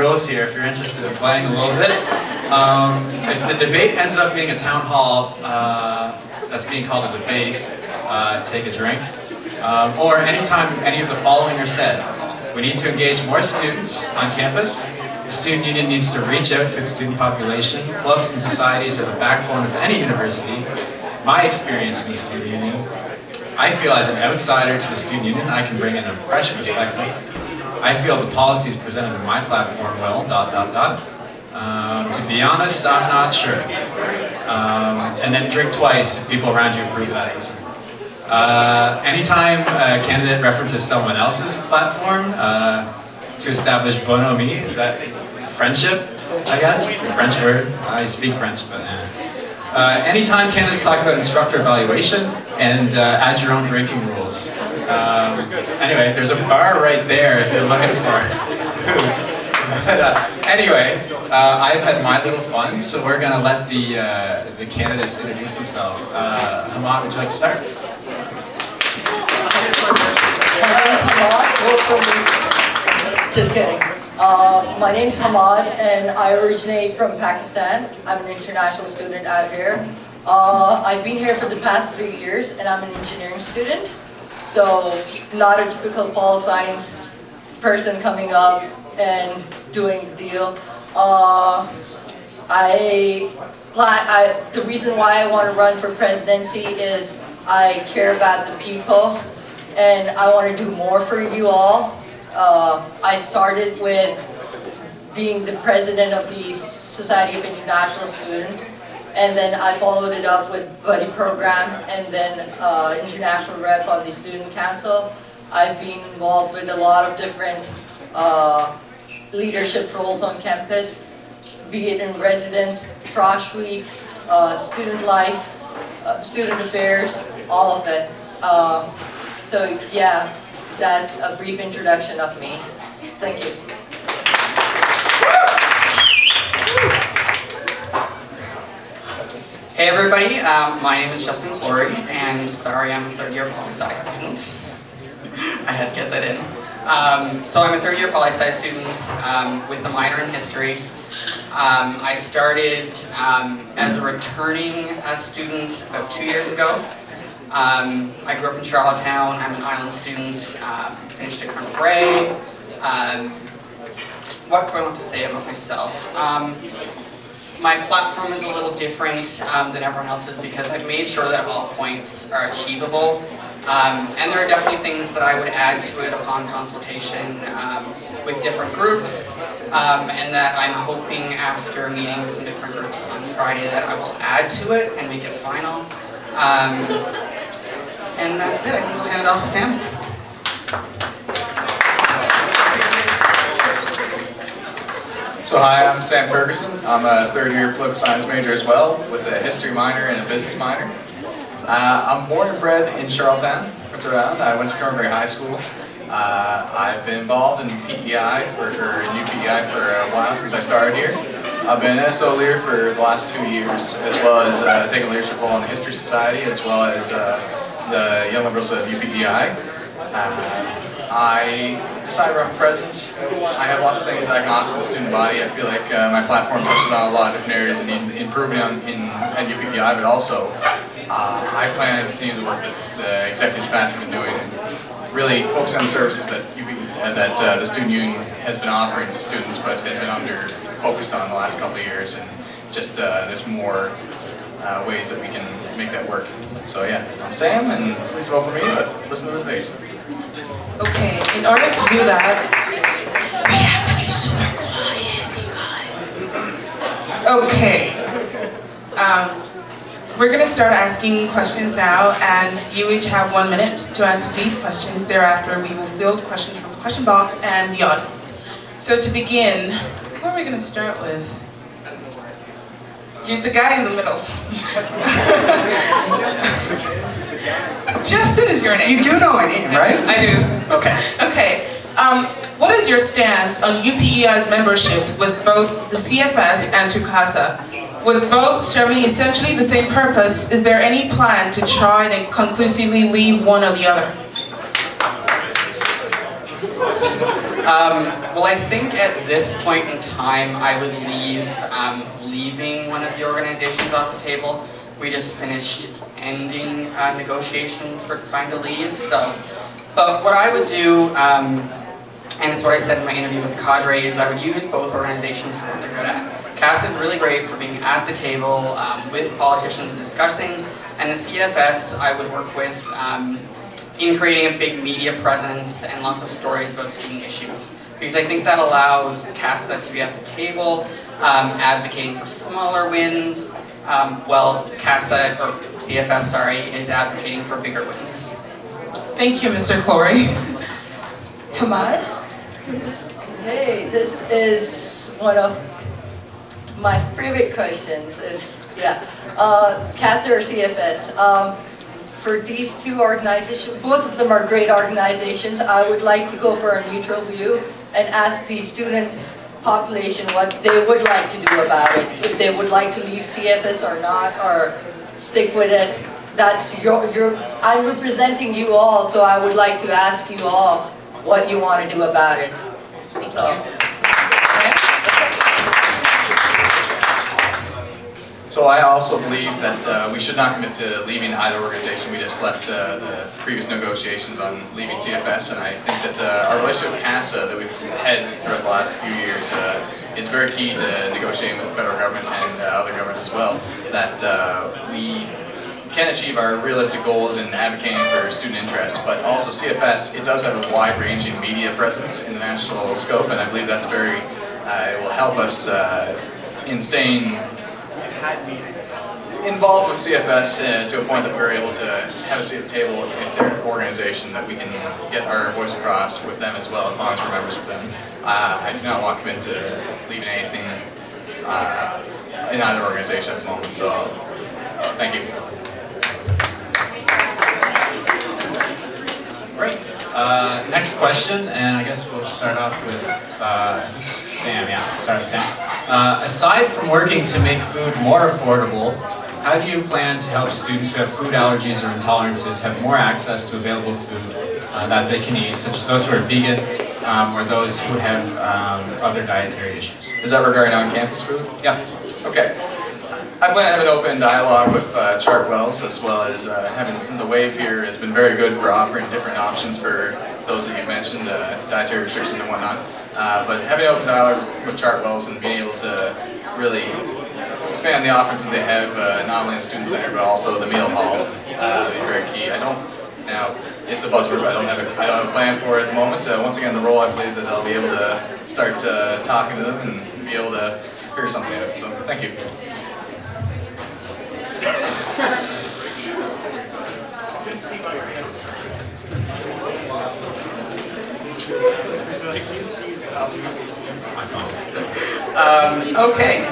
rules here if you're interested in playing a little bit. If the debate ends up being a town hall that's being called a debate, take a drink. Or anytime any of the following are said, we need to engage more students on campus. The student union needs to reach out to its student population. Clubs and societies are the backbone of any university. My experience in the student union, I feel as an outsider to the student union, I can bring in a fresh perspective. I feel the policies presented in my platform will, ... To be honest, I'm not sure. And then drink twice if people around you approve that answer. Anytime a candidate references someone else's platform to establish bonhomie, is that friendship, I guess? French word. I speak French, but anytime candidates talk about instructor evaluation and add your own drinking rules. Anyway, there's a bar right there if you're looking for booze. But anyway, I've had my little fun, so we're gonna let the candidates introduce themselves. Hamad, would you like to start? My name is Hamad. Just kidding. My name is Hamad, and I originate from Pakistan. I'm an international student out here. I've been here for the past 3 years, and I'm an engineering student. So, not a typical pol science person coming up and doing the deal. The reason why I want to run for presidency is I care about the people, and I want to do more for you all. I started with being the president of the Society of International Students, and then I followed it up with buddy program, and then international rep on the student council. I've been involved with a lot of different leadership roles on campus, be it in residence, Frosh Week, student life, student affairs, all of it. So yeah, that's a brief introduction of me. Thank you. Hey everybody, my name is Justin Clory, and sorry I'm a third-year poli-sci student. I had to get that in. So I'm a third-year poli-sci student with a minor in history. I started as a returning student about 2 years ago. I grew up in Charlottetown. I'm an Island student, finished at Colonel Gray. What do I want to say about myself? My platform is a little different than everyone else's because I've made sure that all points are achievable. And there are definitely things that I would add to it upon consultation with different groups, and that I'm hoping after meeting with some different groups on Friday that I will add to it and make it final. And that's it. I think I'll hand it off to Sam. So hi, I'm Sam Ferguson. I'm a third-year political science major as well, with a history minor and a business minor. I'm born and bred in Charlottetown, what's around. I went to Colonel Gray High School. I've been involved in UPEI for a while since I started here. I've been an SO leader for the last 2 years, as well as taking a leadership role in the History Society, as well as the Young Liberals of UPEI. I decided to run for president. I have lots of things that I can offer the student body. I feel like my platform touches on a lot of different areas that need improving at UPEI, but also I plan to continue the work that the executives past have been doing and really focus on the services that the student union has been offering to students, but has been under-focused on the last couple of years, and just there's more ways that we can make that work. So yeah, I'm Sam, and please vote for me, but listen to the debate. Okay, in order to do that, we have to be super quiet, you guys. Okay. We're going to start asking questions now, and you each have 1 minute to answer these questions. Thereafter, we will field questions from the question box and the audience. So to begin, who are we going to start with? You're the guy in the middle. Justin is your name. You do know my name, right? I do. Okay. Okay. What is your stance on UPEI's membership with both the CFS and TUCASA? With both serving essentially the same purpose, is there any plan to try to conclusively leave one or the other? Well, I think at this point in time, I would leave leaving one of the organizations off the table. We just finished ending negotiations for trying to leave. So, but what I would do, and it's what I said in my interview with the cadre, is I would use both organizations for what they're good at. CASA is really great for being at the table with politicians discussing, and the CFS I would work with in creating a big media presence and lots of stories about student issues. Because I think that allows CASA to be at the table, advocating for smaller wins, while CASA, or CFS, sorry, is advocating for bigger wins. Thank you, Mr. Clory. Hamad? Hey, this is one of my favorite questions. CASA or CFS. For these two organizations, both of them are great organizations. I would like to go for a neutral view and ask the student population what they would like to do about it. If they would like to leave CFS or not, or stick with it. That's I'm representing you all, so I would like to ask you all what you want to do about it. So I also believe that we should not commit to leaving either organization. We just left the previous negotiations on leaving CFS, and I think that our relationship with CASA that we've had throughout the last few years is very key to negotiating with the federal government and other governments as well, that we can achieve our realistic goals in advocating for student interests, but also CFS, it does have a wide-ranging media presence in the national scope, and I believe that's very, it will help us in staying involved with CFS to a point that we're able to have a seat at the table with their organization, that we can get our voice across with them as well, as long as we're members of them. I do not want to commit to leaving anything in either organization at the moment, so thank you. Great. Next question, and I guess we'll start off with Sam. Yeah, start with Sam. Aside from working to make food more affordable, how do you plan to help students who have food allergies or intolerances have more access to available food that they can eat, such as those who are vegan or those who have other dietary issues? Is that regarding on-campus food? Yeah. Okay. I plan to have an open dialogue with Chartwells, as well as having the WAVE here has been very good for offering different options for those that you've mentioned, dietary restrictions and whatnot. But having an open dialogue with Chartwells and being able to really expand the offerings that they have, not only in the student center but also the meal hall, will be very key. It's a buzzword, but I don't have a plan for it at the moment. So once again, the role, I believe that I'll be able to start talking to them and be able to figure something out. So thank you. Okay,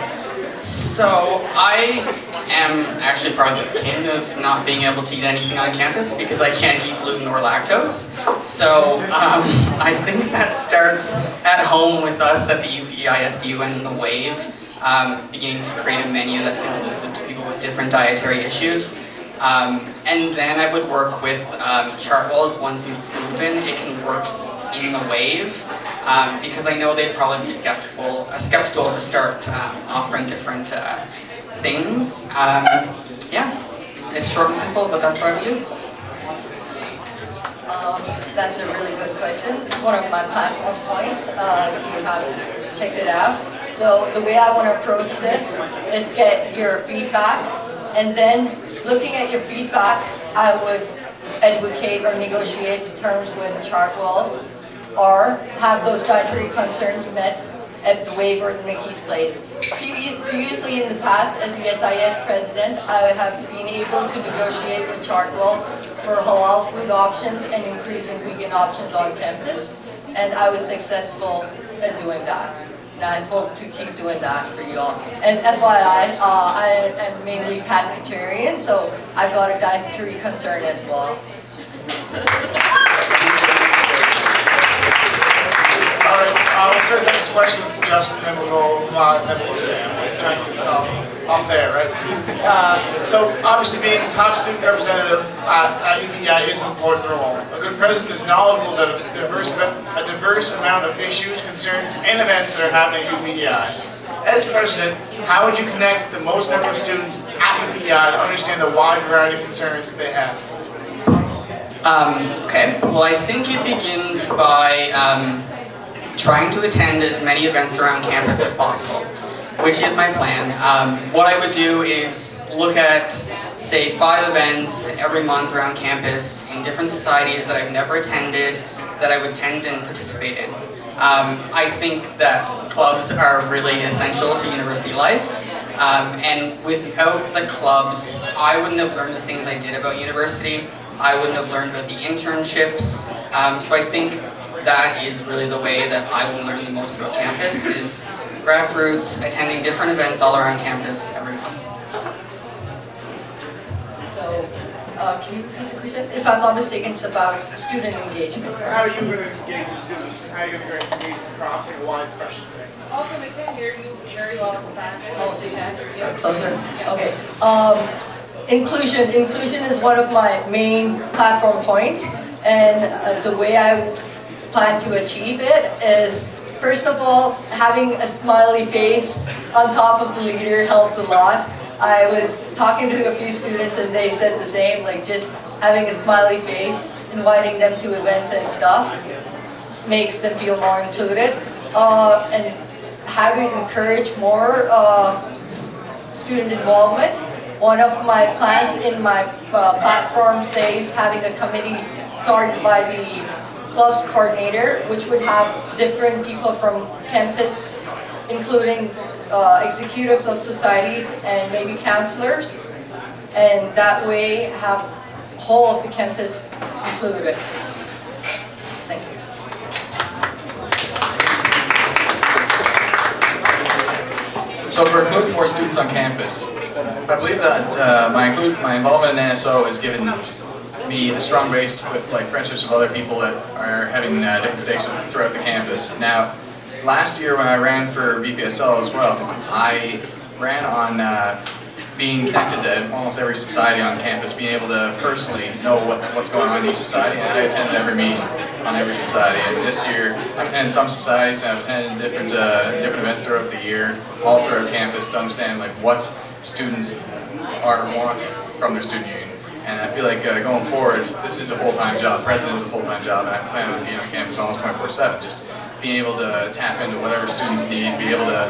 so I am actually part of the king of not being able to eat anything on campus because I can't eat gluten or lactose. So I think that starts at home with us at the UPEISU and the WAVE, beginning to create a menu that's inclusive to people with different dietary issues. And then I would work with Chartwells once we've proven it can work in the WAVE, because I know they'd probably be skeptical to start offering different things. Yeah, it's short and simple, but that's what I would do. That's a really good question. It's one of my platform points, if you have checked it out. So the way I want to approach this is get your feedback, and then looking at your feedback, I would advocate or negotiate the terms with Chartwells, or have those dietary concerns met at the WAVE or Nikki's place. Previously in the past, as the SIS president, I have been able to negotiate with Chartwells for halal food options and increasing vegan options on campus, and I was successful at doing that. And I hope to keep doing that for you all. And FYI, I am mainly pescatarian, so I've got a dietary concern as well. All right. start the next question with Justin, then we'll go then we'll Sam. Try to get this off there, right? So obviously being the top student representative at UPEI is an important role. A good president is knowledgeable that a diverse amount of issues, concerns, and events that are happening at UPEI. As president, how would you connect the most number of students at UPEI to understand the wide variety of concerns that they have? Okay, well I think it begins by trying to attend as many events around campus as possible, which is my plan. What I would do is look at, say, 5 events every month around campus in different societies that I've never attended, that I would attend and participate in. I think that clubs are really essential to university life, and without the clubs, I wouldn't have learned the things I did about university. I wouldn't have learned about the internships. So I think that is really the way that I will learn the most about campus, is grassroots, attending different events all around campus every month. So, can you repeat the question? If I'm not mistaken, it's about student engagement. How are you going to engage the students? How are you going to engage across like a wide spectrum of things? Also, we can hear you very well on the back. Oh, so you can? Closer? Okay. Inclusion is one of my main platform points, and the way I plan to achieve it is, first of all, having a smiley face on top of the leader helps a lot. I was talking to a few students and they said the same, like just having a smiley face, inviting them to events and stuff makes them feel more included, and having encourage more student involvement. One of my plans in my platform says having a committee started by the club's coordinator, which would have different people from campus, including executives of societies and maybe counselors, and that way have whole of the campus included. Thank you. So for including more students on campus, I believe that my involvement in NSO has given me a strong base with like friendships with other people that are having different stakes throughout the campus. Now, last year when I ran for VPSL as well, I ran on being connected to almost every society on campus, being able to personally know what's going on in each society, and I attended every meeting on every society. And this year, I've attended some societies, and I've attended different events throughout the year, all throughout campus, to understand like what students want from their student union. And I feel like going forward, this is a full-time job. President is a full-time job, and I plan on being on campus almost 24/7, just being able to tap into whatever students need, be able to